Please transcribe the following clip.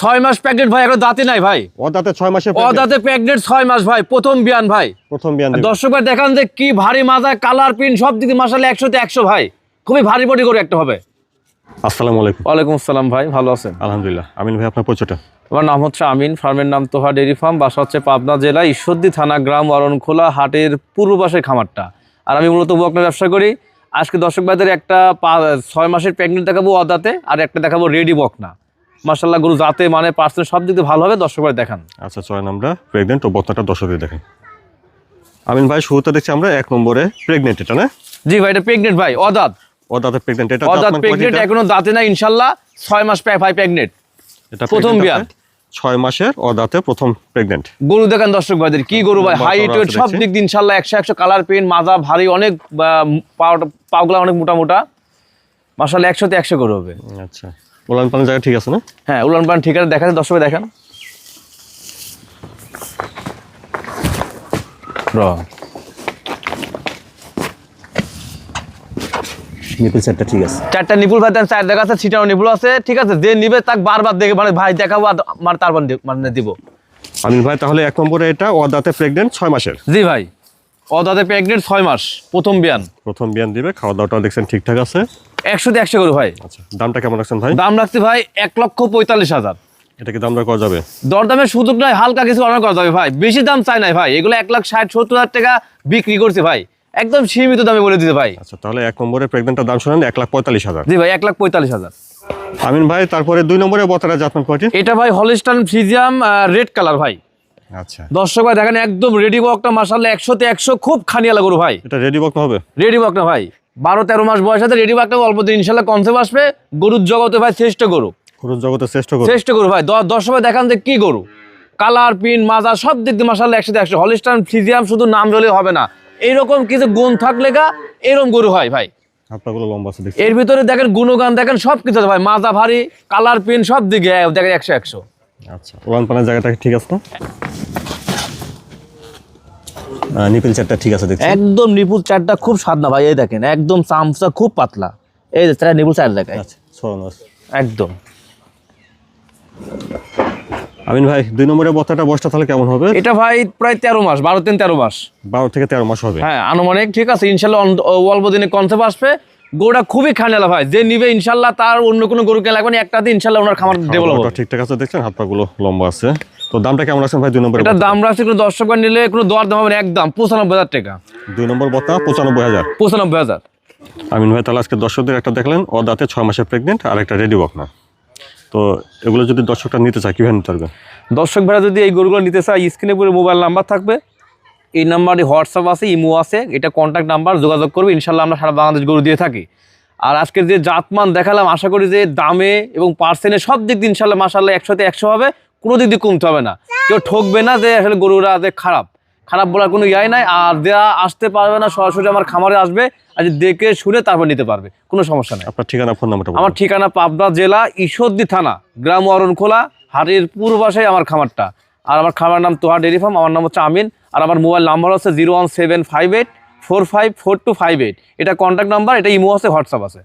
6 মাস pregnant ভাই, এখন দাঁতে নাই ভাই। অদাঁতে 6 মাসে অদাঁতে প্রেগনেন্ট 6 মাস ভাই, প্রথম বিয়ান ভাই। প্রথম বিয়ান দিবে। দর্শক ভাই দেখান যে কি ভারী মাজা, কালার প্রিন্ট সব দিকে মাশাআল্লাহ 100 তে 100 ভাই। খুবই ভারী বডি করে একটা হবে। আসসালামু আলাইকুম। ওয়ালাইকুম আসসালাম ভাই, ভালো আছেন? আলহামদুলিল্লাহ। আমিন ভাই, আপনার পরিচয়টা? আমার নাম হচ্ছে আমিন, ফার্মের নাম তোহা ডেইরি ফার্ম, বাসা হচ্ছে পাবনা জেলা ঈশ্বরদী থানা, গ্রাম অরণখোলা, হাটের পূর্ব পাশের খামারটা। আর আমি মূলত বকনা ব্যবসা করি। আজকে দর্শক ভাইদের একটা 6 মাসের প্রেগনেন্ট দেখাবো অদাতে, আর একটা দেখাবো রেডি বকনা। মাশাআল্লাহ গরু জাতে মানে পার্সেন্ট সব দিক দিয়ে ভালো হবে, দর্শক ভাই দেখান। আচ্ছা, চলেন আমরা প্রেগনেন্ট ও বকনাটা দর্শকদের দেখেন। আমিন ভাই, শুরুতে দেখছি আমরা 1 নম্বরে প্রেগনেন্ট, এটা না? জি ভাই, এটা প্রেগনেন্ট ভাই, অদাত। অদাঁতে প্রেগনেন্ট, এটা অদাত প্রেগনেন্ট, এখনো দাঁতে নাই ইনশাআল্লাহ। 6 মাস ভাই প্রেগনেন্ট, এটা প্রথম বিয়ান। 6 মাসের অদাঁতে প্রথম প্রেগনেন্ট। গরু দেখেন দর্শক ভাইদের, কি গরু ভাই, হাইট ওয়েট সব দিক দিয়ে ইনশাআল্লাহ 100 কালার পেন, মাজা ভারী, অনেক পাগুলা অনেক মোটা মোটা, মাশাআল্লাহ 100 তে 100 গরু হবে। আচ্ছা, উলান পালান জায়গা ঠিক আছে না? হ্যাঁ, উলান পালান ঠিক আছে, দেখান দর্শক ভাই দেখান। নিপল সেটটা ঠিক আছে। 4টা নিপুল ভাই দেন, 4 দেখা আছে, ছিটানো নিপুল আছে, ঠিক আছে। যে নিবে তাক বারবার দেখে মানে ভাই দেখাবো, আর তারপর মানে দিব। আমিন ভাই, তাহলে 1 নম্বরে এটা অদাঁতে প্রেগনেন্ট 6 মাসের। জি ভাই, অদাতে প্রেগনেন্ট 6 মাস, প্রথম বিয়ান। প্রথম বিয়ান দিবে, খাওয়া দাওয়াটা দেখছেন ঠিকঠাক আছে। 100 তে 100 গরু ভাই। আচ্ছা, দামটা কেমন রাখছেন ভাই? দাম রাখছি ভাই 1,45,000। এটা কি দাম দর করা যাবে? দরদামের সুযোগ নাই, হালকা কিছু অনার করা যাবে ভাই, বেশি দাম চাই নাই ভাই। এগুলো 1,60,000-70,000 টাকা বিক্রি করছে ভাই, একদম সীমিত দামে বলে দিতে ভাই। আচ্ছা, তাহলে 1 নম্বরে প্রেগনেন্টের দাম শুনেন 1,45,000। জি ভাই, 1,45,000। আমিন ভাই, তারপরে 2 নম্বরে বতারা জাতমান কয়টি? এটা ভাই হলিস্টাইন ফ্রিজিয়াম, রেড কালার ভাই। আচ্ছা, দর্শক ভাই দেখেন, একদম রেডি বকটা মাশাআল্লাহ 100 তে 100, খুব খানিয়ালা গরু ভাই। এটা রেডি বক না হবে? রেডি বক না ভাই, 12-13 মাস বয়স আছে, রেডি বকটা অল্প দিন ইনশাআল্লাহ কনসেপ্ট আসবে। গরুর জগতে ভাই শ্রেষ্ঠ গরু, গরুর জগতে শ্রেষ্ঠ গরু। শ্রেষ্ঠ গরু ভাই। দর্শক ভাই দেখান যে কি গরু, কালার প্রিন্ট মাজা সব দিক দিয়ে মাশাআল্লাহ 100 তে 100। হলিস্টাইন ফ্রিজিয়াম শুধু নাম হলে হবে না, এইরকম কিছু গুণ থাকলে এরকম গরু হয় ভাই। হাতপাগুলো লম্বা আছে দেখছি। এর ভিতরে দেখেন গুণগান দেখেন, সব কিছু আছে ভাই, মাজা ভারী, কালার প্রিন্ট সব দিকে দেখেন 100-100। আচ্ছা, উলান পালান জায়গাটা ঠিক আছে না? নিপল সেটটা ঠিক আছে দেখছি। একদম নিপুল চারটা খুব স্বাদ না ভাই, এই দেখেন একদম চামচা খুব পাতলা, এই যে চারটা নিপুল চার দেখায় আচ্ছা, ছড়ানো আছে একদম। আমিন ভাই, 2 নম্বরে বতাটা বয়সটা তাহলে কেমন হবে? এটা ভাই প্রায় 13 মাস, 12-13 মাস। 12 থেকে 13 মাস হবে। হ্যাঁ, আনুমানিক ঠিক আছে ইনশাল্লাহ। অল্প দিনে কনসেপ্ট আসবে। গরুটা খুবই খানেলা ভাই, যে নিবে ইনশাল্লাহ তার অন্য কোনো গরু কেনা লাগবে না, একটাতে ইনশাল্লাহ ওনার খামার ডেভেলপ হবে। ঠিকঠাক আছে দেখছেন, হাত পাগুলো লম্বা আছে। তো দামটা কেমন আছেন ভাই 2 নম্বরে? এটা দাম রাখছে কোনো দর্শক নিলে কোনো দর দাম হবে না, একদম 95,000 টাকা। 2 নম্বর বতা 95,000। 95,000। আমিন ভাই, তাহলে আজকে দর্শকদের একটা দেখলেন অদাঁতে 6 মাসের প্রেগনেন্ট, আর একটা রেডি বক না। তো এগুলো যদি দর্শকটা নিতে চায় কিভাবে নিতে পারবে? দর্শক ভাইরা যদি এই গরুগুলো নিতে চায়, স্ক্রিনে পুরো মোবাইল নাম্বার থাকবে, এই নাম্বারে হোয়াটসঅ্যাপ আছে, ইমো আছে, এটা কন্ট্যাক্ট নাম্বার, যোগাযোগ করবে। ইনশাল্লাহ আমরা সারা বাংলাদেশ গরু দিয়ে থাকি। আর আজকের যে জাতমান দেখালাম, আশা করি যে দামে এবং পার্সেন্টে সব দিক দিয়ে ইনশাল্লাহ মাশাআল্লাহ 100 তে 100 হবে, কোনো দিক দিয়ে কমতে হবে না। কেউ ঠকবে না যে আসলে গরুরা যে খারাপ বলার কোনো ইয়াই নাই। আর যারা আসতে পারবে না, সরাসরি আমার খামারে আসবে, আর দেখে শুনে তারপর নিতে পারবে, কোনো সমস্যা নেই। আপনার ঠিকানা, ফোন নাম্বারটা? আমার ঠিকানা পাবনা জেলা ঈশ্বরদী থানা, গ্রাম অরণখোলা, হাটের পূর্ব পাশে আমার খামারটা। আর আমার খামার নাম তোহা ডেইরি ফার্ম, আমার নাম হচ্ছে আমিন। আর আমার মোবাইল নাম্বার হচ্ছে 01758454258। এটা কন্ট্যাক্ট নাম্বার, এটা ইমো আছে, হোয়াটসঅ্যাপ আছে।